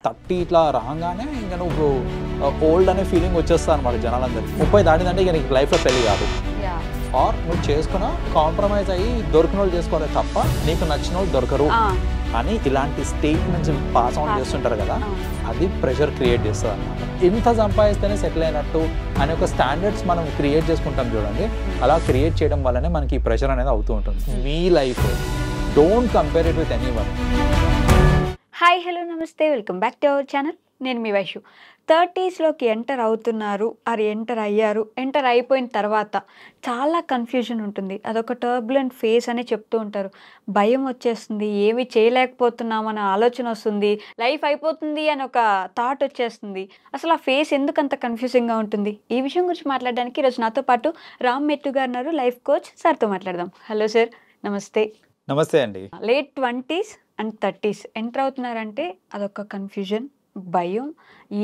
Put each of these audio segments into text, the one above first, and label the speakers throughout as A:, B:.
A: 30 ఇట్లా రాగానే ఇంకా నువ్వు ఓల్డ్ అనే ఫీలింగ్ వచ్చేస్తా అనమాట జనాలందరికీ. 30 దాటిందంటే ఇక నీకు లైఫ్లో పెళ్లి కాదు. ఆర్ నువ్వు చేసుకున్నా కాంప్రమైజ్ అయ్యి దొరికిన వాళ్ళు చేసుకోవాలి తప్ప నీకు నచ్చిన వాళ్ళు దొరకరు అని ఇలాంటి స్టేట్మెంట్స్ పాస్ ఆన్ చేస్తుంటారు కదా, అది ప్రెషర్ క్రియేట్ చేస్తుంది అనమాట. ఇంత సంపాదిస్తేనే సెటిల్ అయినట్టు అనే ఒక స్టాండర్డ్స్ మనం క్రియేట్ చేసుకుంటాం చూడండి, అలా క్రియేట్ చేయడం వల్లనే మనకి ఈ ప్రెషర్ అనేది అవుతూ ఉంటుంది. మీ life don't compare it with anyone.
B: Hi hello నమస్తే, welcome back to our channel. నేను మీ వైషు. 30స్లోకి ఎంటర్ అవుతున్నారు, అది ఎంటర్ అయ్యారు. ఎంటర్ అయిపోయిన తర్వాత చాలా కన్ఫ్యూజన్ ఉంటుంది. అదొక టర్బులెంట్ ఫేస్ అని చెప్తూ ఉంటారు. భయం వచ్చేస్తుంది, ఏమి చేయలేకపోతున్నామన్న ఆలోచన వస్తుంది, లైఫ్ అయిపోతుంది అని ఒక థాట్ వచ్చేస్తుంది. అసలు ఆ ఫేస్ ఎందుకు అంత కన్ఫ్యూజింగ్గా ఉంటుంది? ఈ విషయం గురించి మాట్లాడడానికి ఈరోజు నాతో పాటు రామ్ మెట్టు గారు ఉన్నారు, లైఫ్ కోచ్. సార్తో మాట్లాడదాం. హలో సార్, నమస్తే.
A: నమస్తే అండి.
B: Late 20s and 30s enter అవుతున్నారంటే అదొక కన్ఫ్యూజన్, భయం,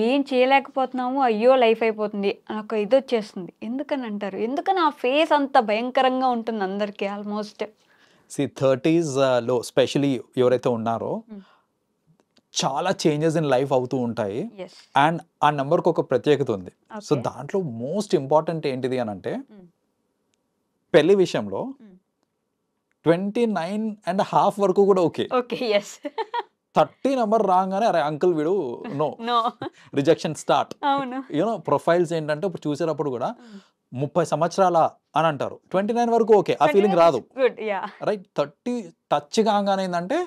B: ఏం చేయలేకపోతున్నాము, అయ్యో లైఫ్ అయిపోతుంది అని ఒక ఇది వచ్చేస్తుంది. ఎందుకని అంటారు? ఎందుకని ఆ ఫేస్ అంత భయంకరంగా ఉంటుంది అందరికీ? ఆల్మోస్ట్
A: 30sలో స్పెషలీ ఎవరైతే ఉన్నారో చాలా చేంజెస్ ఇన్ లైఫ్ అవుతూ ఉంటాయి. అండ్ ఆ నెంబర్కి ఒక ప్రత్యేకత ఉంది. సో దాంట్లో మోస్ట్ ఇంపార్టెంట్ ఏంటిది అని అంటే, పెళ్లి విషయంలో 29.5 వరకు కూడా ఓకే. 30 నెంబర్ రాగానే అరే అంకుల్ వీడు no rejection start. You know profiles ఏంటంటే ఇప్పుడు చూసేటప్పుడు కూడా 30 సంవత్సరాల అని అంటారు, 29 వరకు ఓకే, ఆ ఫీలింగ్ రాదు. రైట్, 30 టచ్ కాగానే ఏంటంటే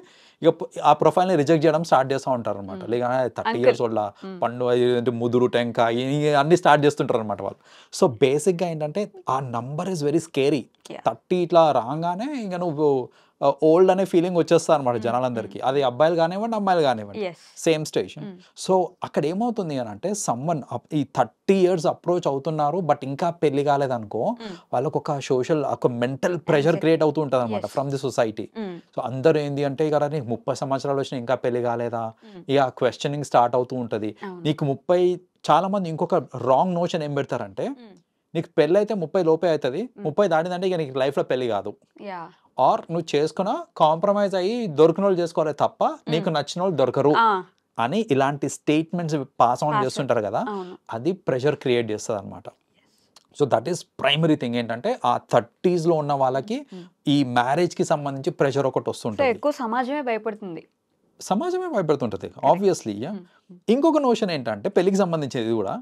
A: ఇక ఆ ప్రొఫైల్ని రిజెక్ట్ చేయడం స్టార్ట్ చేస్తూ ఉంటారు అనమాట. లేక 30 years ఓల్డ్ పండు ముదురు టెంక అన్ని స్టార్ట్ చేస్తుంటారు అనమాట వాళ్ళు. సో బేసిక్గా ఏంటంటే ఆ నంబర్ ఇస్ వెరీ స్కేరీ. 30 ఇట్లా రాగానే ఇంకా నువ్వు ఓల్డ్ అనే ఫీలింగ్ వచ్చేస్తా అనమాట జనాలందరికీ. అది అబ్బాయిలు కానివ్వండి అమ్మాయిలు కానివ్వండి, సేమ్ స్టేషన్. సో అక్కడ ఏమవుతుంది అని అంటే, సమ్మన్ ఈ 30 years అప్రోచ్ అవుతున్నారు బట్ ఇంకా పెళ్లి కాలేదనుకో, వాళ్ళకు ఒక సోషల్ ఒక మెంటల్ ప్రెషర్ క్రియేట్ అవుతూ ఉంటుంది అనమాట ఫ్రమ్ ది సొసైటీ. సో అందరూ ఏంది అంటే ఇక నీకు 30 సంవత్సరాలు వచ్చినా ఇంకా పెళ్లి కాలేదా, ఇక క్వశ్చనింగ్ స్టార్ట్ అవుతూ ఉంటుంది. నీకు 30 చాలా మంది ఇంకొక రాంగ్ నోషన్ ఏం పెడతారంటే, నీకు పెళ్ళి అయితే 30 లోపే అవుతుంది, 30 దాటిందంటే ఇక నీకు లైఫ్లో పెళ్లి కాదు. ఆర్ నువ్వు చేసుకున్నా కాంప్రమైజ్ అయ్యి దొరికిన వాళ్ళు చేసుకోవాలి తప్ప నీకు నచ్చిన వాళ్ళు దొరకరు అని ఇలాంటి స్టేట్మెంట్స్ పాస్ ఆన్ చేస్తుంటారు కదా, అది ప్రెషర్ క్రియేట్ చేస్తుంది అనమాట. So that is primary thing. ఏంటంటే ఆ 30sలో ఉన్న వాళ్ళకి ఈ మ్యారేజ్కి సంబంధించి ప్రెషర్ ఒకటి వస్తుంటుంది.
B: ఎక్కువ సమాజమే భయపడుతుంది.
A: సమాజమే భయపడుతుంటుంది ఆబ్వియస్లీ. ఇంకొక నోషన్ ఏంటంటే పెళ్లికి సంబంధించేది కూడా,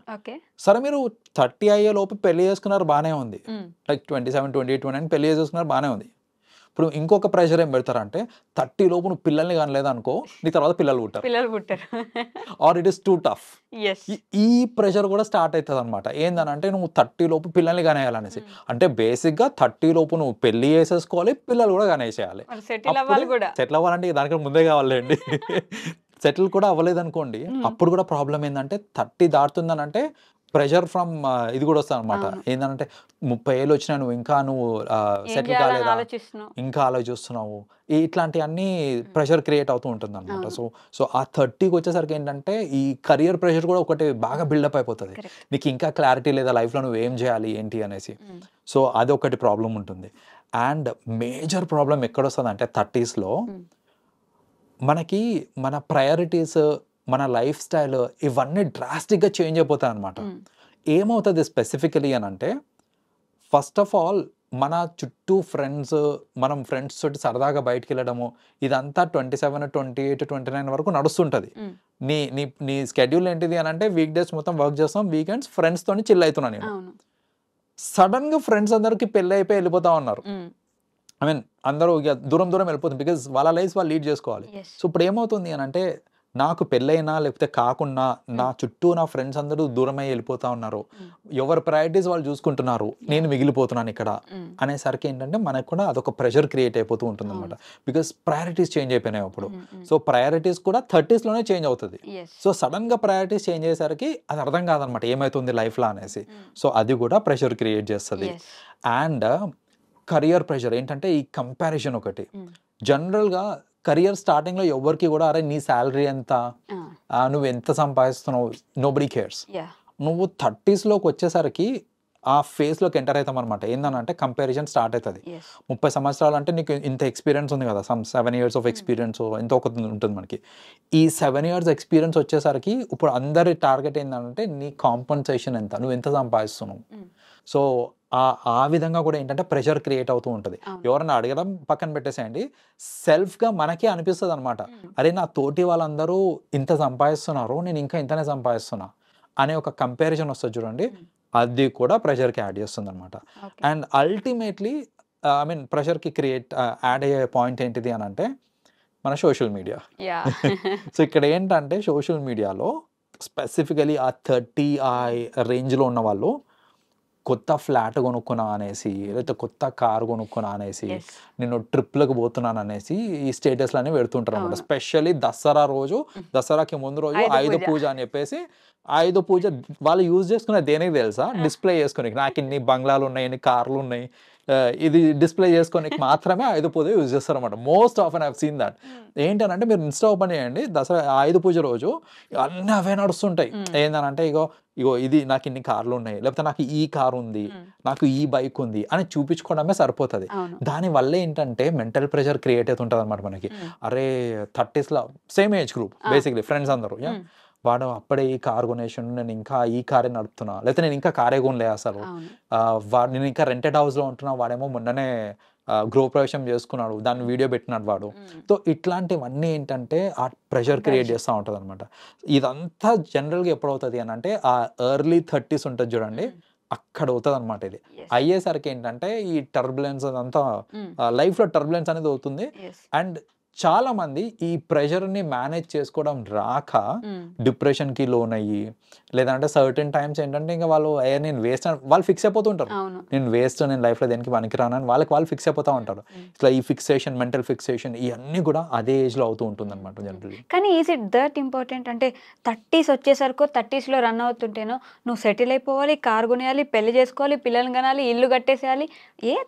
A: సరే మీరు 30 అయ్యే లోపు పెళ్లి చేసుకున్నారు బాగానే ఉంది, లైక్ 27, 28, 29 పెళ్లి చేసుకున్నారు బాగానే ఉంది. ఇప్పుడు ఇంకొక ప్రెషర్ ఏం పెడతారంటే, 30 లోపు నువ్వు పిల్లల్ని కానీ లేదనుకో నీ తర్వాత పిల్లలు పుట్టారు, or it is too tough. ఈ ప్రెషర్ కూడా స్టార్ట్ అవుతుంది అనమాట. ఏందనంటే నువ్వు 30 లోపు పిల్లల్ని కానేయాలనేసి. అంటే బేసిక్గా 30 లోపు నువ్వు పెళ్లి చేసేసుకోవాలి, పిల్లలు కూడా కానేసేయాలి. సెటిల్ అవ్వాలంటే దానికంటే ముందే కావాలండి. సెటిల్ కూడా అవ్వలేదు అనుకోండి, అప్పుడు కూడా ప్రాబ్లం ఏంటంటే 30 దాటుతుందనంటే ప్రెషర్ ఫ్రమ్ ఇది కూడా వస్తుంది అనమాట. ఏంటంటే 30 ఏళ్ళు వచ్చినా నువ్వు ఇంకా సెటిల్ కాలేదా, ఇంకా ఆలోచిస్తున్నావు, ఇట్లాంటి అన్ని ప్రెషర్ క్రియేట్ అవుతూ ఉంటుంది అనమాట. సో ఆ 30కి వచ్చేసరికి ఏంటంటే ఈ కెరియర్ ప్రెషర్ కూడా ఒకటి బాగా బిల్డప్ అయిపోతుంది. నీకు ఇంకా క్లారిటీ లేదా లైఫ్లో నువ్వు ఏం చేయాలి ఏంటి అనేసి. సో అది ఒకటి ప్రాబ్లం ఉంటుంది. అండ్ మేజర్ ప్రాబ్లం ఎక్కడొస్తుంది అంటే 30sలో మనకి మన ప్రయారిటీస్, మన లైఫ్ స్టైల్ ఇవన్నీ డ్రాస్టిక్గా చేంజ్ అయిపోతాయి అనమాట. ఏమవుతుంది స్పెసిఫికలీ అని అంటే, ఫస్ట్ ఆఫ్ ఆల్ మన చుట్టూ ఫ్రెండ్స్, మనం ఫ్రెండ్స్ తోటి సరదాగా బయటకు వెళ్ళడము, ఇదంతా 27, 28, 29 వరకు నడుస్తుంటుంది. నీ నీ నీ స్కెడ్యూల్ ఏంటిది అని అంటే, వీక్ డేస్ మొత్తం వర్క్ చేస్తాం, వీకెండ్స్ ఫ్రెండ్స్తో చిల్ అవుతున్నాను నేను. సడన్గా ఫ్రెండ్స్ అందరికి పెళ్ళి అయిపోయి వెళ్ళిపోతా ఉన్నారు. ఐ మీన్ అందరూ ఇక దూరం వెళ్ళిపోతుంది, బికాజ్ వాళ్ళ లైఫ్ వాళ్ళు లీడ్ చేసుకోవాలి. సో ఇప్పుడు ఏమవుతుంది అని అంటే, నాకు పెళ్ళైనా లేకపోతే కాకుండా నా చుట్టూ నా ఫ్రెండ్స్ అందరూ దూరమై వెళ్ళిపోతా ఉన్నారు, ఎవరి ప్రయారిటీస్ వాళ్ళు చూసుకుంటున్నారు, నేను మిగిలిపోతున్నాను ఇక్కడ అనేసరికి ఏంటంటే మనకు కూడా అదొక ప్రెషర్ క్రియేట్ అయిపోతూ ఉంటుంది అనమాట. బికాస్ ప్రయారిటీస్ చేంజ్ అయిపోయినాయి అప్పుడు. సో ప్రయారిటీస్ కూడా 30sలోనే చేంజ్ అవుతుంది. సో సడన్గా ప్రయారిటీస్ చేంజ్ అయ్యేసరికి అది అర్థం కాదనమాట ఏమవుతుంది లైఫ్లో అనేసి. సో అది కూడా ప్రెషర్ క్రియేట్ చేస్తుంది. అండ్ కెరియర్ ప్రెషర్ ఏంటంటే ఈ కంపారిజన్ ఒకటి. జనరల్గా కెరియర్ స్టార్టింగ్లో ఎవరికి కూడా అరే నీ శాలరీ ఎంత, నువ్వు ఎంత సంపాదిస్తున్నావు, నోబడీ కేర్స్. నువ్వు 30sలోకి వచ్చేసరికి ఆ ఫేజ్లోకి ఎంటర్ అవుతాం అనమాట. ఏంటంటే కంపారిజన్ స్టార్ట్ అవుతుంది.
B: yes
A: 30 సంవత్సరాలు అంటే నీకు ఇంత ఎక్స్పీరియన్స్ ఉంది కదా, 7 years ఆఫ్ ఎక్స్పీరియన్స్ ఎంతో ఒక ఉంటుంది మనకి. ఈ 7 years ఎక్స్పీరియన్స్ వచ్చేసరికి ఇప్పుడు అందరి టార్గెట్ ఏంటంటే నీ కాంపన్సేషన్ ఎంత, నువ్వు ఎంత సంపాదిస్తున్నావు. సో ఆ విధంగా కూడా ఏంటంటే ప్రెషర్ క్రియేట్ అవుతూ ఉంటుంది. ఎవరన్నా అడగడం పక్కన పెట్టేసేయండి, సెల్ఫ్గా మనకే అనిపిస్తుంది అనమాట, అరే నా తోటి వాళ్ళందరూ ఇంత సంపాదిస్తున్నారు, నేను ఇంకా ఇంతనే సంపాదిస్తున్నా అనే ఒక కంపారిజన్ వస్తుంది చూడండి, అది కూడా ప్రెషర్కి యాడ్ చేస్తుంది అనమాట.
B: okay
A: and ultimately I mean ప్రెషర్కి యాడ్ అయ్యే పాయింట్ ఏంటిది అని అంటే మన సోషల్ మీడియా.
B: yeah
A: సో ఇక్కడ ఏంటంటే సోషల్ మీడియాలో స్పెసిఫికలీ ఆ 30 ఆ రేంజ్లో ఉన్న వాళ్ళు కొత్త ఫ్లాట్ కొనుక్కున్నా అనేసి, లేకపోతే కొత్త కారు కొనుక్కున్నా అనేసి,
B: yes
A: నేను ట్రిప్లకు పోతున్నాను అనేసి ఈ స్టేటస్లు అనేవి పెడుతుంటారు అనమాట.
B: అవును.
A: స్పెషల్లీ దసరా రోజు, దసరాకి ముందు రోజు ఆయుధ పూజ అని చెప్పేసి, ఆయుధ పూజ వాళ్ళు యూజ్ చేసుకునే దేనికి తెలుసా, డిస్ప్లే చేసుకునే, నాకు ఇన్ని బంగ్లాలు ఉన్నాయి, ఇన్ని కార్లు ఉన్నాయి, ఇది డిస్ప్లే చేసుకోనికి మాత్రమే ఆయుధ పూజ యూజ్ చేస్తారు అనమాట. Most often I have seen that. ఏంటనంటే మీరు ఇన్స్టా ఓపెన్ చేయండి, దసరా ఆయుధ పూజ రోజు అన్నీ అవే నడుస్తుంటాయి. ఏంటనంటే ఇగో ఇది నాకు ఇన్ని కార్లు ఉన్నాయి, లేకపోతే నాకు ఈ కార్ ఉంది, నాకు ఈ బైక్ ఉంది అని చూపించుకోవడమే సరిపోతుంది.
B: అవును
A: దానివల్ల ఏంటంటే మెంటల్ ప్రెషర్ క్రియేట్ అవుతుంటుంది అనమాట మనకి. అరే 30sలో same age group basically friends అందరూ, వాడు అప్పుడే ఈ కార్ కొనేసాను, నేను ఇంకా ఈ కారే నడుపుతున్నా, లేకపోతే నేను ఇంకా కారే కొనలే అసలు,
B: అవును
A: వాడు నేను ఇంకా రెంటెడ్ హౌస్లో ఉంటున్నా, వాడేమో మొన్ననే గృహప్రవేశం చేసుకున్నాడు, దాన్ని వీడియో పెట్టినాడు వాడు. సో ఇట్లాంటివన్నీ ఏంటంటే ఆ ప్రెషర్ క్రియేట్ చేస్తూ ఉంటుంది అనమాట. ఇదంతా జనరల్గా ఎప్పుడు అవుతుంది అని అంటే ఆ ఎర్లీ 30s ఉంటుంది చూడండి, అక్కడ అవుతుంది అనమాట. ఇది
B: yes
A: అయ్యేసరికి ఏంటంటే ఈ టర్బులెన్స్ అదంతా లైఫ్లో టర్బులెన్స్ అనేది అవుతుంది.
B: yes
A: అండ్ చాలా మంది ఈ ప్రెషర్ని మేనేజ్ చేసుకోవడం రాక డిప్రెషన్కి లోన్ అయ్యి, లేదంటే సర్టెన్ టైమ్స్ ఏంటంటే ఇంకా వాళ్ళు నేను వేస్ట్ వాళ్ళు ఫిక్స్ అయిపోతుంటారు,
B: అవును
A: నేను వేస్ట్, నేను లైఫ్లో దేనికి పనికిరానని వాళ్ళు ఫిక్స్ అయిపోతూ ఉంటారు. ఇట్లా ఈ ఫిక్సేషన్, మెంటల్ ఫిక్సేషన్ ఇవన్నీ కూడా అదే ఏజ్లో అవుతూ ఉంటుంది అనమాట జనరల్లీ.
B: కానీ ఈజ్ ఇట్ దట్ ఇంపార్టెంట్? అంటే 30s వచ్చేసరికి 30sలో రన్ అవుతుంటేనో నువ్వు సెటిల్ అయిపోవాలి, కారు కొనేయాలి, పెళ్లి చేసుకోవాలి, పిల్లల్ని కనాలి, ఇల్లు కట్టేసేయాలి.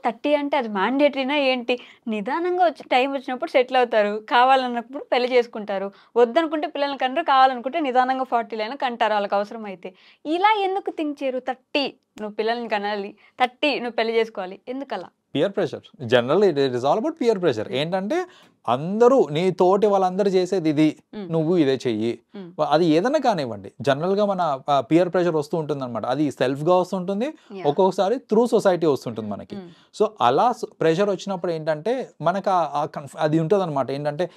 B: 30 అంటే అది మ్యాండేటరీనా ఏంటి? నిదానంగా వచ్చి టైం వచ్చినప్పుడు సెటిల్ అవుతారు, కావాలన్నప్పుడు పెళ్లి చేసుకుంటారు, వద్దనుకుంటే పిల్లల్ని కంటారు, కావాలనుకుంటే నిదానంగా 40 అయినా కంటారు వాళ్ళకి అవసరం అయితే. ఇలా ఎందుకు థింక్ చేయరు? 30 నువ్వు పిల్లల్ని కనాలి, 30 నువ్వు పెళ్లి చేసుకోవాలి, ఎందుకలా?
A: Peer pressure general, it is all about peer pressure. ఏంటంటే అందరూ నీ తోటి వాళ్ళందరూ చేసేది ఇది, నువ్వు ఇదే చెయ్యి, అది ఏదైనా కానివ్వండి. జనరల్గా మన పియర్ ప్రెషర్ వస్తూ ఉంటుంది అనమాట. అది సెల్ఫ్గా వస్తుంటుంది, ఒక్కొక్కసారి త్రూ సొసైటీ వస్తుంటుంది మనకి. సో అలా ప్రెషర్ వచ్చినప్పుడు ఏంటంటే మనకు అది ఉంటుంది అనమాట. ఏంటంటే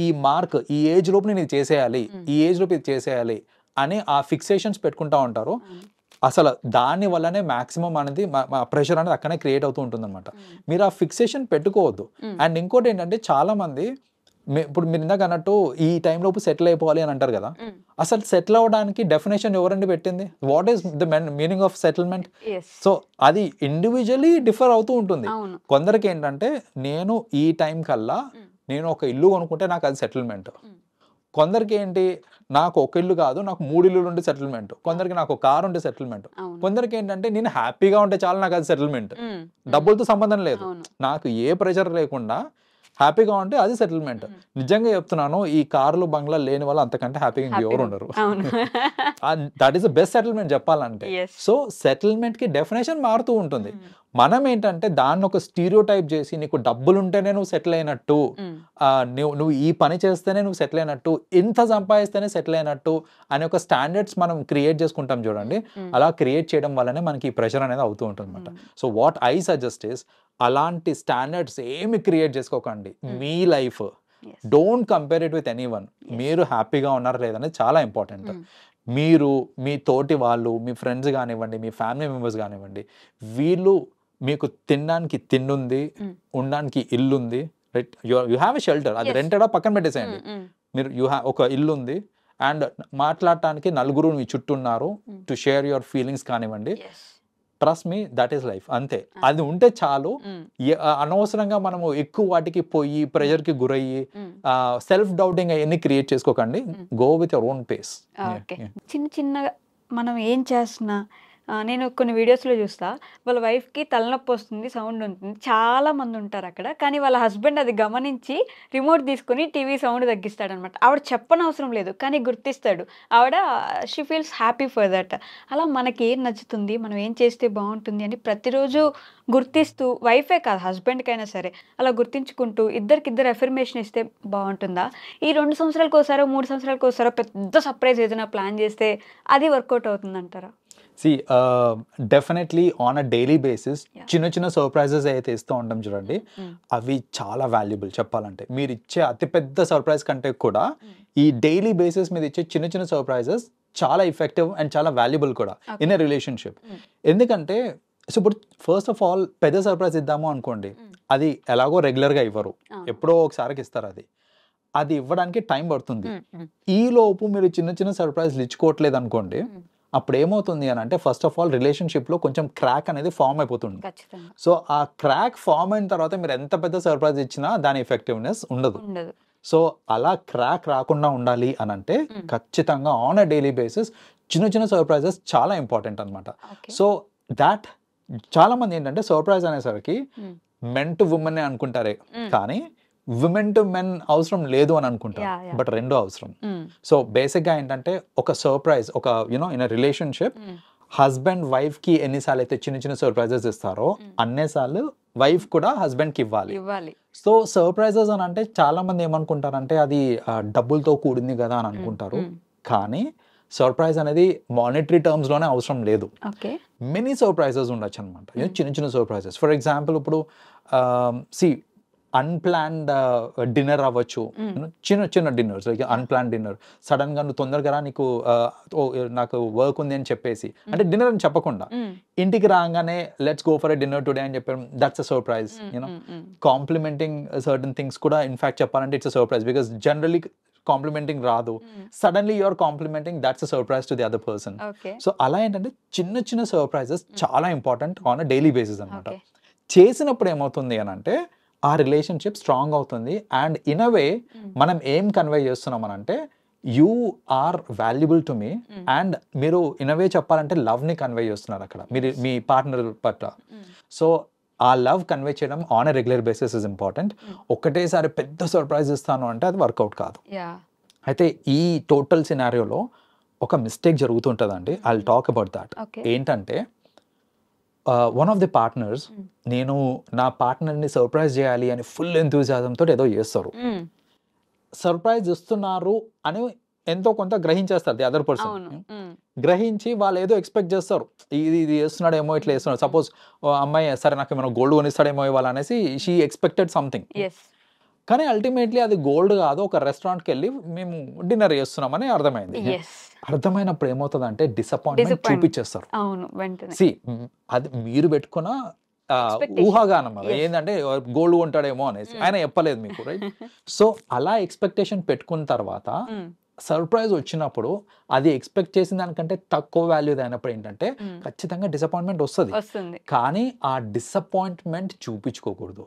A: ఈ మార్క్, ఈ ఏజ్ లోపు నేను ఇది చేసేయాలి, ఈ ఏజ్ లోపు ఇది చేసేయాలి అని ఆ ఫిక్సేషన్స్ పెట్టుకుంటా ఉంటారు. అసలు దాని వల్లనే మాక్సిమం అనేది ప్రెషర్ అనేది అక్కడే క్రియేట్ అవుతూ ఉంటుంది అనమాట. మీరు ఆ ఫిక్సేషన్ పెట్టుకోవద్దు. అండ్ ఇంకోటి ఏంటంటే చాలా మంది ఇప్పుడు మీరు ఇందాక అన్నట్టు ఈ టైంలోపు సెటిల్ అయిపోవాలి అని అంటారు కదా, అసలు సెటిల్ అవ్వడానికి డెఫినేషన్ ఎవరండి పెట్టింది? What is the meaning of settlement? So అది ఇండివిజువల్లీ డిఫర్ అవుతూ ఉంటుంది. కొందరికి ఏంటంటే నేను ఈ టైం కల్లా నేను ఒక ఇల్లు కొనుక్కుంటే నాకు అది సెటిల్మెంట్. కొందరికి ఏంటి, నాకు ఒక ఇల్లు కాదు, నాకు 3 ఇల్లులు ఉంటే సెటిల్మెంట్. కొందరికి నాకు ఒక కారు ఉంటే సెటిల్మెంట్. కొందరికి ఏంటంటే నేను హ్యాపీగా ఉంటే చాలు, నాకు అది సెటిల్మెంట్. డబ్బులతో సంబంధం లేదు, నాకు ఏ ప్రెషర్ లేకుండా హ్యాపీగా ఉంటే అది సెటిల్మెంట్. నిజంగా చెప్తున్నాను, ఈ కార్లు బంగ్లా లేని వాళ్ళు అంతకంటే హ్యాపీగా ఎవరు ఉండరు. That is the best settlement చెప్పాలంటే. సో సెటిల్మెంట్ కి డెఫినేషన్ మారుతూ ఉంటుంది. మనం ఏంటంటే దాన్ని ఒక స్టీరియో టైప్ చేసి, నీకు డబ్బులు ఉంటేనే నువ్వు సెటిల్ అయినట్టు, నువ్వు ఈ పని చేస్తేనే నువ్వు సెటిల్ అయినట్టు, ఇంత సంపాదిస్తేనే సెటిల్ అయినట్టు అనే ఒక స్టాండర్డ్స్ మనం క్రియేట్ చేసుకుంటాం చూడండి. అలా క్రియేట్ చేయడం వల్లనే మనకి ఈ ప్రెషర్ అనేది అవుతూ ఉంటుంది అనమాట. So what I suggest is, అలాంటి స్టాండర్డ్స్ ఏమి క్రియేట్ చేసుకోకండి. మీ life don't compare it with anyone. మీరు హ్యాపీగా ఉన్నారా లేదనేది చాలా ఇంపార్టెంట్. మీరు మీ తోటి వాళ్ళు, మీ ఫ్రెండ్స్ కానివ్వండి, మీ ఫ్యామిలీ మెంబర్స్ కానివ్వండి, వీళ్ళు మీకు తినడానికి తిండుంది, ఉండడానికి ఇల్లుంది, right? You have a shelter. అది రెంటెడా పక్కన పెట్టేసేయండి. మీరు ఒక ఇల్లు ఉంది అండ్ మాట్లాడటానికి నలుగురు మీ చుట్టూ ఉన్నారు, టు షేర్ యువర్ ఫీలింగ్స్ కానివ్వండి. Trust me, that is life. అంతే, అది ఉంటే చాలు. అనవసరంగా మనము ఎక్కువ వాటికి పోయి ప్రెషర్కి గురయ్యి సెల్ఫ్ డౌటింగ్ అవన్నీ క్రియేట్ చేసుకోకండి. Go with your own face.
B: చిన్న చిన్నగా మనం ఏం చేస్తున్నా నేను కొన్ని వీడియోస్లో చూస్తా, వాళ్ళ వైఫ్కి తలనొప్పి వస్తుంది, సౌండ్ ఉంటుంది, చాలా మంది ఉంటారు అక్కడ, కానీ వాళ్ళ హస్బెండ్ అది గమనించి రిమోట్ తీసుకొని టీవీ సౌండ్ తగ్గిస్తాడనమాట. ఆవిడ చెప్పనవసరం లేదు, కానీ గుర్తిస్తాడు. ఆవిడ she feels happy for that. అలా మనకి ఏం నచ్చుతుంది, మనం ఏం చేస్తే బాగుంటుంది అని ప్రతిరోజు గుర్తిస్తూ, వైఫే కాదు హస్బెండ్కైనా సరే అలా గుర్తించుకుంటూ ఇద్దరికిద్దరు ఎఫర్మేషన్ ఇస్తే బాగుంటుందా? ఈ 2 సంవత్సరాలకు ఒకసారో 3 సంవత్సరాలకు ఒకసారో పెద్ద సర్ప్రైజ్ ఏదైనా ప్లాన్ చేస్తే అది వర్కౌట్ అవుతుందంటారా?
A: Definitely on a daily basis చిన్న చిన్న సర్ప్రైజెస్ అయితే ఇస్తూ ఉంటాం చూడండి, అవి చాలా వాల్యుబుల్. చెప్పాలంటే మీరు ఇచ్చే అతిపెద్ద సర్ప్రైజ్ కంటే కూడా ఈ డైలీ బేసిస్ మీద ఇచ్చే చిన్న చిన్న సర్ప్రైజెస్ చాలా ఎఫెక్టివ్ అండ్ చాలా వాల్యుబుల్ కూడా ఇన్ ఎ రిలేషన్షిప్. ఎందుకంటే సో ఇప్పుడు ఫస్ట్ ఆఫ్ ఆల్ పెద్ద సర్ప్రైజ్ ఇద్దాము అనుకోండి, అది ఎలాగో రెగ్యులర్గా ఇవ్వరు, ఎప్పుడో ఒకసారికి ఇస్తారు. అది ఇవ్వడానికి టైం పడుతుంది. ఈ లోపు మీరు చిన్న చిన్న సర్ప్రైజ్లు ఇచ్చుకోవట్లేదు అనుకోండి, అప్పుడు ఏమవుతుంది అని అంటే ఫస్ట్ ఆఫ్ ఆల్ రిలేషన్షిప్లో కొంచెం క్రాక్ అనేది ఫామ్ అయిపోతుంది. సో ఆ క్రాక్ ఫామ్ అయిన తర్వాత మీరు ఎంత పెద్ద సర్ప్రైజ్ ఇచ్చినా దాని ఎఫెక్టివ్నెస్ ఉండదు. సో అలా క్రాక్ రాకుండా ఉండాలి అని అంటే ఖచ్చితంగా ఆన్ అ డైలీ బేసిస్ చిన్న చిన్న సర్ప్రైజెస్ చాలా ఇంపార్టెంట్ అనమాట. సో దాట్ చాలా మంది ఏంటంటే సర్ప్రైజ్ అనేసరికి మెన్ టు ఉమెన్ అనుకుంటారే, కానీ విమెన్ టు మెన్ అవసరం లేదు అని అనుకుంటారు, బట్ రెండు అవసరం. సో బేసిక్గా ఏంటంటే ఒక సర్ప్రైజ్, ఒక you know in a relationship husband wife కి ఎన్నిసార్లు అయితే చిన్న చిన్న సర్ప్రైజెస్ ఇస్తారో అన్నిసార్లు వైఫ్ కూడా హస్బెండ్ కి ఇవ్వాలి. సో సర్ప్రైజెస్ అని అంటే చాలా మంది ఏమనుకుంటారంటే అది డబ్బులతో కూడింది కదా అని అనుకుంటారు, కానీ సర్ప్రైజ్ అనేది మానిటరీ టర్మ్స్ లోనే అవసరం లేదు. మెనీ సర్ప్రైజెస్ ఉండొచ్చు అనమాట, చిన్న చిన్న సర్ప్రైజెస్. ఫర్ ఎగ్జాంపుల్ ఇప్పుడు అన్ప్లాన్డ్ డిన్నర్ అవ్వచ్చు, చిన్న చిన్న dinners, like unplanned dinner. Sudden గా నువ్వు తొందరగా నీకు నాకు వర్క్ ఉంది అని చెప్పేసి, అంటే డిన్నర్ అని చెప్పకుండా ఇంటికి రాగానే let's go for a dinner today అని చెప్పారు, that's a surprise. You know complimenting certain things కూడా ఇన్ఫాక్ట్ చెప్పాలంటే it's a surprise, because generally complimenting రాదు, suddenly you're complimenting, that's a surprise to the other person. So అలా ఏంటంటే చిన్న చిన్న surprises చాలా important on a daily basis అనమాట. చేసినప్పుడు ఏమవుతుంది అని అంటే ఆ రిలేషన్షిప్ స్ట్రాంగ్ అవుతుంది. అండ్ ఇన్ అ వే మనం ఏం కన్వే చేస్తున్నాం అని అంటే you are valuable to me, and మీరు ఇన్ అ వే చెప్పాలంటే లవ్ ని కన్వే చేస్తున్నారు అక్కడ మీరు మీ పార్ట్నర్ పట్ల. సో ఆ లవ్ కన్వే చేయడం on a regular basis is important. ఒక్కటేసారి పెద్ద సర్ప్రైజ్ ఇస్తాను అంటే అది వర్కౌట్ కాదు. అయితే ఈ టోటల్ సినారియోలో ఒక మిస్టేక్ జరుగుతుంటుందండి, I will talk about that. ఏంటంటే వన్ ఆఫ్ ది పార్ట్నర్స్, నేను నా పార్ట్నర్ని సర్ప్రైజ్ చేయాలి అని ఫుల్ ఎంతూజియాజంతో ఏదో చేస్తారు, సర్ప్రైజ్ ఇస్తున్నారు అని ఎంతో కొంత గ్రహించేస్తారు ది అదర్ పర్సన్. గ్రహించి వాళ్ళు ఏదో ఎక్స్పెక్ట్ చేస్తారు, ఇది చేస్తున్నాడేమో, ఇట్లా చేస్తున్నాడు. సపోజ్ అమ్మాయి సరే నాకు ఏమైనా గోల్డ్ కొనిస్తాడేమో ఇవ్వాలి అనేసి షీ ఎక్స్పెక్టెడ్ సంథింగ్, కానీ అల్టిమేట్లీ అది గోల్డ్ కాదు, ఒక రెస్టారెంట్కి వెళ్ళి మేము డిన్నర్ చేస్తున్నామని అర్థమైంది. అర్థమైనప్పుడు ఏమవుతుంది అంటే డిసప్పాయింట్మెంట్ చూపించేస్తారు. అది మీరు పెట్టుకున్న ఊహాగానం, ఏంటంటే గోల్డ్ కొంటాడేమో అనేసి, ఆయన చెప్పలేదు మీకు, రైట్? సో అలా ఎక్స్పెక్టేషన్ పెట్టుకున్న తర్వాత సర్ప్రైజ్ వచ్చినప్పుడు అది ఎక్స్పెక్ట్ చేసిన దానికంటే తక్కువ వాల్యూ అయినప్పుడు ఏంటంటే ఖచ్చితంగా డిసప్పాయింట్మెంట్ వస్తుంది. కానీ ఆ డిసప్పాయింట్మెంట్ చూపించుకోకూడదు.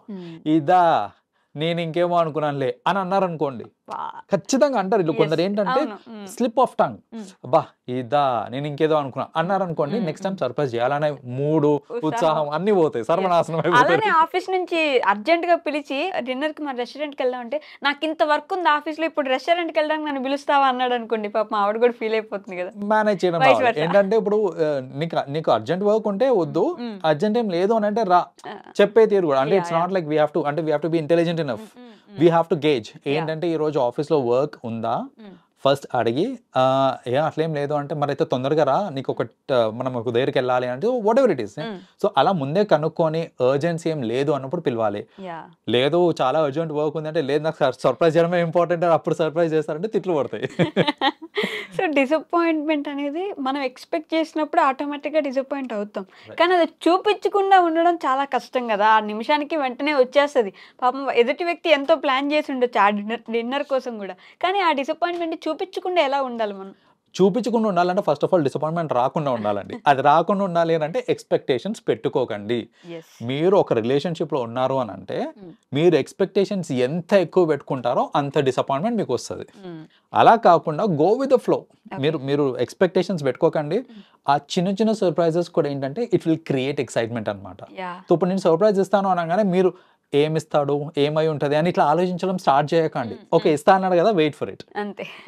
A: ఇదా నేను ఇంకేమో అనుకున్నానులే అని అన్నారు అనుకోండి, ఖచ్చితంగా అంటారు. ఇల్లు కొందరు ఏంటంటే స్లిప్ ఆఫ్ టంగ్, అబ్బా ఇదా నేను ఇంకేదో అనుకున్నా అన్నారు అనుకోండి, నెక్స్ట్ టైం సర్ప్రైజ్ చేయాలనే మూడు ఉత్సాహం అన్ని పోతాయి, సర్వనాశనం అయిపోతాయి.
B: ఆఫీస్ నుంచి అర్జెంట్ గా పిలిచి డిన్నర్ కి మన రెస్టారెంట్ కి వెళ్దాం అంటే నాకు ఇంత వర్క్ ఉంది ఆఫీస్ లో, ఇప్పుడు రెస్టారెంట్ కి వెళ్ళడానికి నన్ను పిలుస్తావా అన్నాడు అనుకోండి, పాపం ఆవిడ కూడా ఫీల్ అయిపోతుంది కదా.
A: మేనేజ్ చేయడం ఏంటంటే ఇప్పుడు నీకు అర్జెంట్ వర్క్ ఉంటే వద్దు, అర్జెంట్ ఏం లేదు అని అంటే రా, చెప్పే తీరు కూడా. అంటే it's not like we have to be intelligent enough, we have to gauge. ఏంటంటే ఈ రోజు ఆఫీస్ లో వర్క్ ఉందా ఫస్ట్ అడిగి, అట్లేం లేదు అంటే మరి అయితే తొందరగా రా, నీకు మనం ఒక దగ్గరికి వెళ్ళాలి అంటే what ever it is. So అలా ముందే కనుక్కొని అర్జెన్సీ ఏం లేదు అన్నప్పుడు పిలవాలి. లేదు చాలా అర్జెంట్ వర్క్ ఉంది అంటే లేదు నాకు సర్ప్రైజ్ చేయడమే ఇంపార్టెంట్, అప్పుడు సర్ప్రైజ్ చేస్తారంటే తిట్లు పడతాయి.
B: సో డిసప్పాయింట్మెంట్ అనేది మనం ఎక్స్పెక్ట్ చేసినప్పుడు ఆటోమేటిక్గా డిసప్పాయింట్ అవుతాం, కానీ అది చూపించకుండా ఉండడం చాలా కష్టం కదా. ఆ నిమిషానికి వెంటనే వచ్చేస్తుంది. పాపం ఎదుటి వ్యక్తి ఎంతో ప్లాన్ చేసి ఉండొచ్చు ఆ డిన్నర్ కోసం కూడా, కానీ ఆ డిసప్పాయింట్మెంట్ చూపించకుండా ఎలా ఉండాలి మనం?
A: చూపించకుండా ఉండాలంటే ఫస్ట్ ఆఫ్ ఆల్ డిసప్పాయింట్మెంట్ రాకుండా ఉండాలండి. అది రాకుండా ఉండాలి అని అంటే ఎక్స్పెక్టేషన్స్ పెట్టుకోకండి. మీరు ఒక రిలేషన్షిప్లో ఉన్నారు అని అంటే మీరు ఎక్స్పెక్టేషన్స్ ఎంత ఎక్కువ పెట్టుకుంటారో అంత డిసప్పాయింట్మెంట్ మీకు వస్తుంది. అలా కాకుండా గో విత్ ద ఫ్లో. మీరు ఎక్స్పెక్టేషన్స్ పెట్టుకోకండి. ఆ చిన్న చిన్న సర్ప్రైజెస్ కూడా ఏంటంటే ఇట్ విల్ క్రియేట్ ఎక్సైట్మెంట్ అనమాట. సో ఇప్పుడు నేను సర్ప్రైజ్ ఇస్తాను అనగానే మీరు ఏమిస్తాడు, ఏమై ఉంటుంది అని ఇట్లా ఆలోచించడం స్టార్ట్ చేయకండి. ఓకే ఇస్తా అన్నాడు కదా, వెయిట్ ఫర్ ఇట్,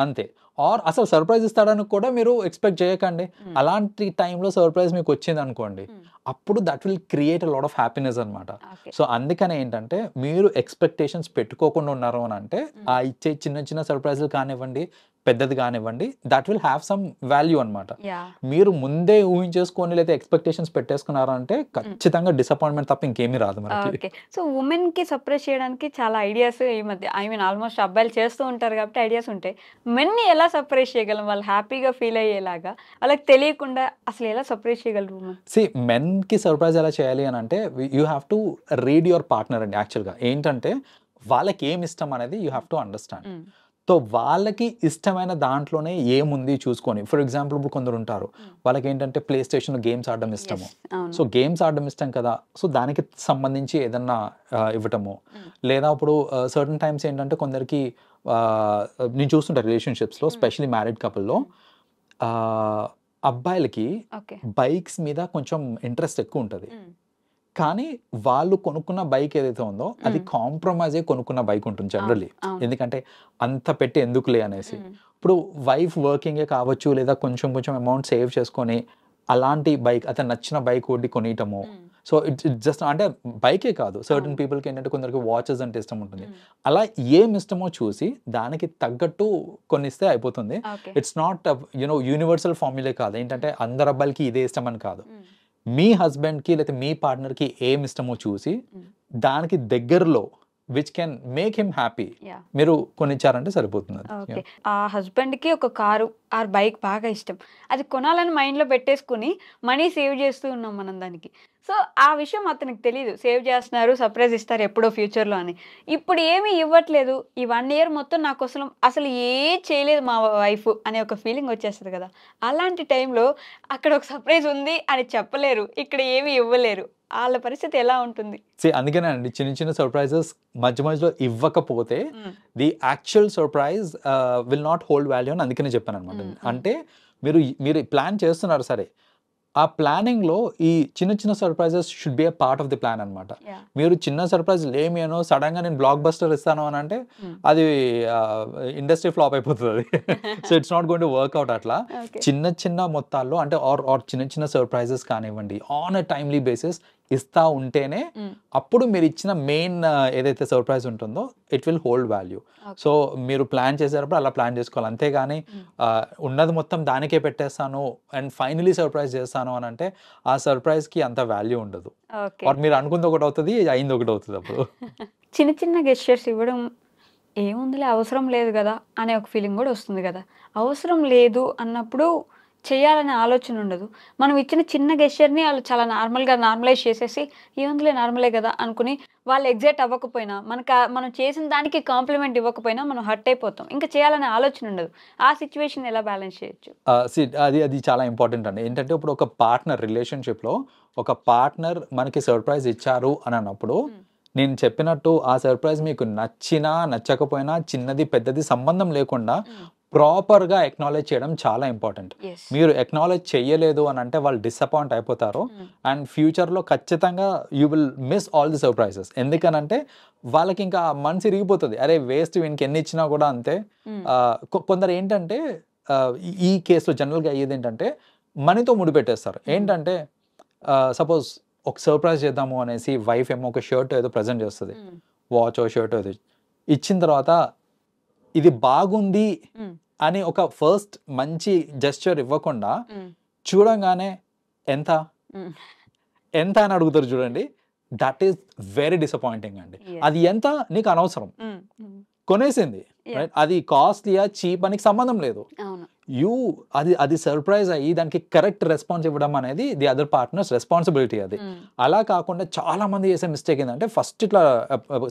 A: అంతే. ఆర్ అసలు సర్ప్రైజ్ ఇస్తాడని కూడా మీరు ఎక్స్పెక్ట్ చేయకండి. అలాంటి టైంలో సర్ప్రైజ్ మీకు వచ్చింది అనుకోండి, అప్పుడు that will create a lot of happiness అనమాట. సో అందుకనే ఏంటంటే మీరు ఎక్స్పెక్టేషన్స్ పెట్టుకోకుండా ఉన్నారు అని అంటే ఆ ఇచ్చే చిన్న చిన్న సర్ప్రైజ్లు కానివ్వండి, పెద్దది కానివ్వండి, that will have some value అనమాట. మీరు ముందే ఊహించేసుకొని లేదా ఎక్స్పెక్టేషన్స్ పెట్టేసుకున్నారంటే ఖచ్చితంగా డిసప్పాయింట్మెంట్ తప్ప ఇంకేమీ రాదు మనకి.
B: సో ఉమెన్ కి సర్ప్రైజ్ చేయడానికి చాలా ఐడియాస్ ఈ మధ్య ఆల్మోస్ట్ అబ్బాయిలు చేస్తూ ఉంటారు కాబట్టి ఐడియాస్ ఉంటాయి. మెన్ ని ఎలా సర్ప్రైజ్ చేయగలం, వాళ్ళు హ్యాపీగా ఫీల్ అయ్యేలాగా, వాళ్ళకి తెలియకుండా అసలు ఎలా సర్ప్రైజ్ చేయగలరు ఉమెన్?
A: సి మెన్ కి సర్ప్రైజ్ ఎలా చేయాలి అని అంటే you have to read your partner అండి. యాక్చువల్గా ఏంటంటే వాళ్ళకి ఏమి ఇష్టం అనేది you have to understand. So వాళ్ళకి ఇష్టమైన దాంట్లోనే ఏముంది చూసుకొని, ఫర్ ఎగ్జాంపుల్ ఇప్పుడు కొందరు ఉంటారు వాళ్ళకి ఏంటంటే ప్లే స్టేషన్ గేమ్స్ ఆడడం ఇష్టము. సో గేమ్స్ ఆడడం ఇష్టం కదా, సో దానికి సంబంధించి ఏదన్నా ఇవ్వటము. లేదా ఇప్పుడు సర్టన్ టైమ్స్ ఏంటంటే కొందరికి నేను చూస్తుంటా రిలేషన్షిప్స్లో, స్పెషలీ మ్యారీడ్ కపుల్లో అబ్బాయిలకి బైక్స్ మీద కొంచెం ఇంట్రెస్ట్ ఎక్కువ ఉంటుంది. కానీ వాళ్ళు కొనుక్కున్న బైక్ ఏదైతే ఉందో అది కాంప్రమైజ్ అయ్యి కొనుక్కున్న బైక్ ఉంటుంది జనరల్లీ. ఎందుకంటే అంత పెట్టి ఎందుకులే అనేసి. ఇప్పుడు వైఫ్ వర్కింగే కావచ్చు, లేదా కొంచెం కొంచెం అమౌంట్ సేవ్ చేసుకొని అలాంటి బైక్, అతను నచ్చిన బైక్ ఒకటి కొనియటము. సో ఇట్స్ జస్ట్ అంటే బైకే కాదు, సర్టన్ పీపుల్కి ఏంటంటే కొందరికి వాచెస్ అంటే ఇష్టం ఉంటుంది. అలా ఏం ఇష్టమో చూసి దానికి తగ్గట్టు కొనిస్తే అయిపోతుంది. ఇట్స్ నాట్ యూనివర్సల్ ఫార్ములే కాదు. ఏంటంటే అందరు అబ్బాయిలకి ఇదే ఇష్టం అని కాదు. మీ హస్బెండ్కి లేదా మీ పార్ట్నర్కి ఏమి ఇష్టమో చూసి దానికి దగ్గరలో which can make him happy మీరు కొనిచ్చారంటే సరిపోతుంది.
B: ఆ హస్బెండ్కి ఒక కారు ఆర్ బైక్ బాగా ఇష్టం, అది కొనాలని మైండ్లో పెట్టేసుకుని మనీ సేవ్ చేస్తూ ఉన్నాం మనం దానికి. సో ఆ విషయం అతనికి తెలియదు, సేవ్ చేస్తున్నారు, సర్ప్రైజ్ ఇస్తారు ఎప్పుడో ఫ్యూచర్లో అని. ఇప్పుడు ఏమీ ఇవ్వట్లేదు, ఈ 1 year మొత్తం నాకు అసలు ఏం చేయలేదు మా వైఫ్ అనే ఒక ఫీలింగ్ వచ్చేస్తుంది కదా. అలాంటి టైంలో అక్కడ ఒక సర్ప్రైజ్ ఉంది అని చెప్పలేరు, ఇక్కడ ఏమీ ఇవ్వలేరు, వాళ్ళ పరిస్థితి ఎలా ఉంటుంది?
A: అందుకనే అండి చిన్న చిన్న సర్ప్రైజెస్ మధ్య మధ్యలో ఇవ్వకపోతే the actual surprise will not hold value అని అందుకనే చెప్పాను అనమాట. అంటే మీరు ప్లాన్ చేస్తున్నారు సరే, ఆ ప్లానింగ్లో ఈ చిన్న చిన్న surprises should be a part of the plan అనమాట. మీరు చిన్న సర్ప్రైజ్ లేమి అనో సడన్గా నేను బ్లాక్ బస్టర్ ఇస్తాను అని అంటే అది ఇండస్ట్రీ ఫ్లాప్ అయిపోతుంది. So it's not going to work out. అట్లా చిన్న చిన్న మొత్తాల్లో అంటే ఆర్ చిన్న చిన్న సర్ప్రైజెస్ కానివ్వండి ఆన్ ఎ టైమ్లీ బేసిస్ ఇస్తా ఉంటేనే అప్పుడు మీరు ఇచ్చిన మెయిన్ ఏదైతే సర్ప్రైజ్ ఉంటుందో it will hold value. So మీరు ప్లాన్ చేసేటప్పుడు అలా ప్లాన్ చేసుకోవాలి. అంతేగాని ఉన్నది మొత్తం దానికే పెట్టేస్తాను అండ్ ఫైనలీ సర్ప్రైజ్ చేస్తాను అని అంటే ఆ సర్ప్రైజ్కి అంత వాల్యూ ఉండదు. మీరు అనుకుంది ఒకటి అవుతుంది, అయింది ఒకటి అవుతుంది. అప్పుడు
B: చిన్న చిన్న గెస్చర్స్ ఇవ్వడం ఏముందిలే అవసరం లేదు కదా అనే ఒక ఫీలింగ్ కూడా వస్తుంది కదా. అవసరం లేదు అన్నప్పుడు చేయాలనే ఆలోచన ఉండదు. మనం ఇచ్చిన చిన్న గెస్చర్ని వాళ్ళు చాలా నార్మలైజ్ చేసేసి ఏముందిలే నార్మలే కదా అనుకుని వాళ్ళు ఎగ్జైట్ అవ్వకపోయినా మనం చేసిన దానికి కాంప్లిమెంట్ ఇవ్వకపోయినా మనం హర్ట్ అయిపోతాం, ఇంకా చేయాలనే ఆలోచన ఉండదు. ఆ సిచ్యువేషన్ ఎలా బ్యాలెన్స్ చేయొచ్చు?
A: అది చాలా ఇంపార్టెంట్ అండి. ఏంటంటే ఇప్పుడు ఒక పార్ట్నర్ రిలేషన్షిప్లో ఒక పార్ట్నర్ మనకి సర్ప్రైజ్ ఇచ్చారు అని అన్నప్పుడు నేను చెప్పినట్టు ఆ సర్ప్రైజ్ మీకు నచ్చినా నచ్చకపోయినా చిన్నది పెద్దది సంబంధం లేకుండా ప్రాపర్గా ఎక్నాలెడ్జ్ చేయడం చాలా ఇంపార్టెంట్. మీరు ఎక్నాలెడ్జ్ చేయలేదు అని అంటే వాళ్ళు డిసప్పాయింట్ అయిపోతారు అండ్ ఫ్యూచర్లో ఖచ్చితంగా you will miss all the surprises. ఎందుకనంటే వాళ్ళకి ఇంకా మనసు ఇరిగిపోతుంది, అరే వేస్ట్ వీనికి ఎన్ని ఇచ్చినా కూడా అంతే. కొందరు ఏంటంటే ఈ కేసులో జనరల్గా అయ్యేది ఏంటంటే మనీతో ముడిపెట్టేస్తారు. ఏంటంటే సపోజ్ ఒక సర్ప్రైజ్ చేద్దాము అనేసి వైఫ్ ఏమో ఒక షర్ట్ ఏదో ప్రజెంట్ చేస్తుంది, వాచ్ షర్ట్ ఏదో ఇచ్చిన తర్వాత ఇది బాగుంది అని ఒక ఫస్ట్ మంచి జెస్చర్ ఇవ్వకుండా చూడంగానే ఎంత ఎంత అని అడుగుతారు చూడండి. దట్ ఈస్ వెరీ డిసప్పాయింటింగ్ అండి. అది ఎంత నీకు అనవసరం, కొనేసింది అది కాస్ట్లీయా చీప్ అని సంబంధం లేదు. అది సర్ప్రైజ్ అయ్యి దానికి కరెక్ట్ రెస్పాన్స్ ఇవ్వడం అనేది ది అదర్ పార్ట్నర్స్ రెస్పాన్సిబిలిటీ. అది అలా కాకుండా చాలా మంది చేసే మిస్టేక్ ఏంటంటే ఫస్ట్ ఇట్లా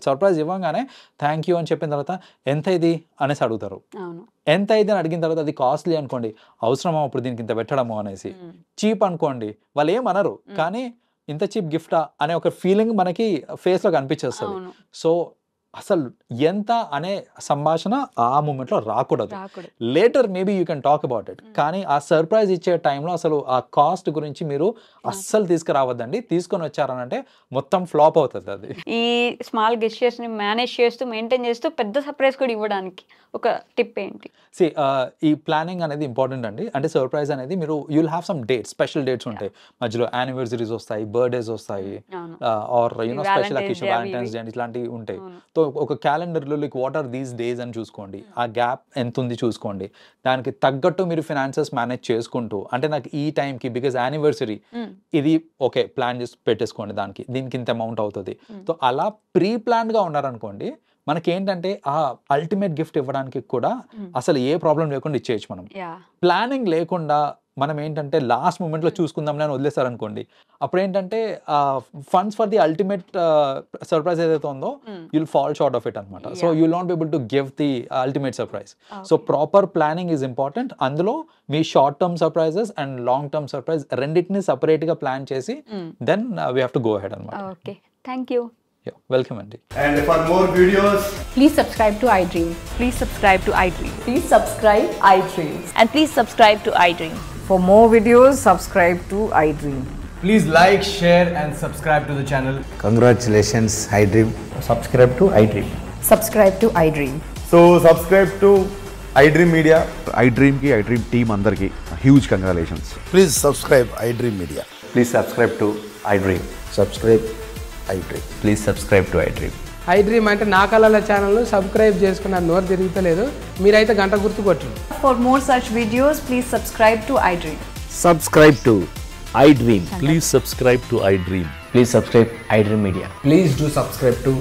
A: సర్ప్రైజ్ ఇవ్వగానే థ్యాంక్ యూ అని చెప్పిన తర్వాత ఎంత ఇది అనేసి అడుగుతారు. ఎంత ఇది అని అడిగిన తర్వాత అది కాస్ట్లీ అనుకోండి, అవసరమా ఇప్పుడు దీనికి ఇంత పెట్టడము అనేసి. చీప్ అనుకోండి, వాళ్ళు ఏమనరు, కానీ ఇంత చీప్ గిఫ్టా అనే ఒక ఫీలింగ్ మనకి ఫేస్లో కనిపించేస్తుంది. సో అసలు ఎంత అనే సంభాషణ ఆ మూమెంట్లో రాకూడదు. Later maybe you can talk about it, కానీ ఆ సర్ప్రైజ్ ఇచ్చే టైంలో అసలు ఆ కాస్ట్ గురించి మీరు అస్సలు తీసుకురావద్దండి. తీసుకొని వచ్చారనంటే మొత్తం ఫ్లాప్ అవుతుంది. అది
B: ఈ స్మాల్ గెస్చర్స్ ని మేనేజ్ చేస్తూ మెయింటైన్ చేస్తూ పెద్ద సర్ప్రైజ్ కూడా ఇవ్వడానికి ఒక టిప్ ఏంటి?
A: ఈ ప్లానింగ్ అనేది ఇంపార్టెంట్ అండి. అంటే సర్ప్రైజ్ అనేది మీరు you'll have some dates, special dates ఉంటాయి మధ్యలో, యానివర్సరీస్ వస్తాయి, బర్త్డేస్ వస్తాయి, or you know special occasion, Valentine's Day ఇట్లాంటివి ఉంటాయి. సో ఒక క్యాలెండర్లో like what are these days అని చూసుకోండి, ఆ గ్యాప్ ఎంత ఉంది చూసుకోండి, దానికి తగ్గట్టు మీరు ఫినాన్సెస్ మేనేజ్ చేసుకుంటూ, అంటే నాకు ఈ టైంకి బికాజ్ యానివర్సరీ ఇది ఓకే ప్లాన్ చేసి పెట్టేసుకోండి, దీనికి ఇంత అమౌంట్ అవుతుంది. సో అలా ప్రీ ప్లాన్డ్గా ఉన్నారనుకోండి, మనకేంటంటే ఆ అల్టిమేట్ గిఫ్ట్ ఇవ్వడానికి కూడా అసలు ఏ ప్రాబ్లం లేకుండా ఇచ్చేయచ్చు. మనం ప్లానింగ్ లేకుండా మనం ఏంటంటే లాస్ట్ మూమెంట్లో చూసుకుందాంలే అని వదిలేస్తారనుకోండి, అప్పుడు ఏంటంటే funds for the ultimate surprise ఏదైతే ఉందో you'll fall short of it అనమాట. So you'll not be able to give the ultimate surprise. So proper planning is important. అందులో మీ short term surprises and long term surprise రెండింటిని సపరేట్గా plan చేసి then we have to go ahead అనమాట.
B: Okay, thank you.
A: Welcome, Andy.
C: And for more videos,
D: please subscribe to iDream.
E: Please subscribe to iDream.
D: Please subscribe iDream.
E: And please subscribe to iDream.
D: For more videos, subscribe to iDream.
C: please like, share and subscribe to the channel.
F: Congratulations, iDream.
C: Subscribe to iDream.
D: Subscribe to iDream.
C: So subscribe to iDream Media.
G: iDream ki iDream team andarki huge congratulations.
F: Please subscribe iDream Media.
H: Please subscribe to iDream.
F: Subscribe iDream.
H: Please subscribe to iDream.
I: iDream అంటే నా కళల channel subscribe చేసుకున్న నోరు తిరుగుతలేదు, మీరైతే గంట గుర్తు కొట్టండి.
D: For more such videos, please subscribe to iDream.
F: Subscribe to iDream.
J: Please subscribe to iDream.
H: Please subscribe iDream Media.
C: Please do subscribe to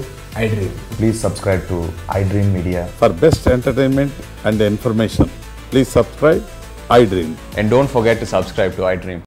C: iDream.
H: Please subscribe to iDream Media.
G: For best entertainment and information, please subscribe iDream.
H: And don't forget to subscribe to iDream.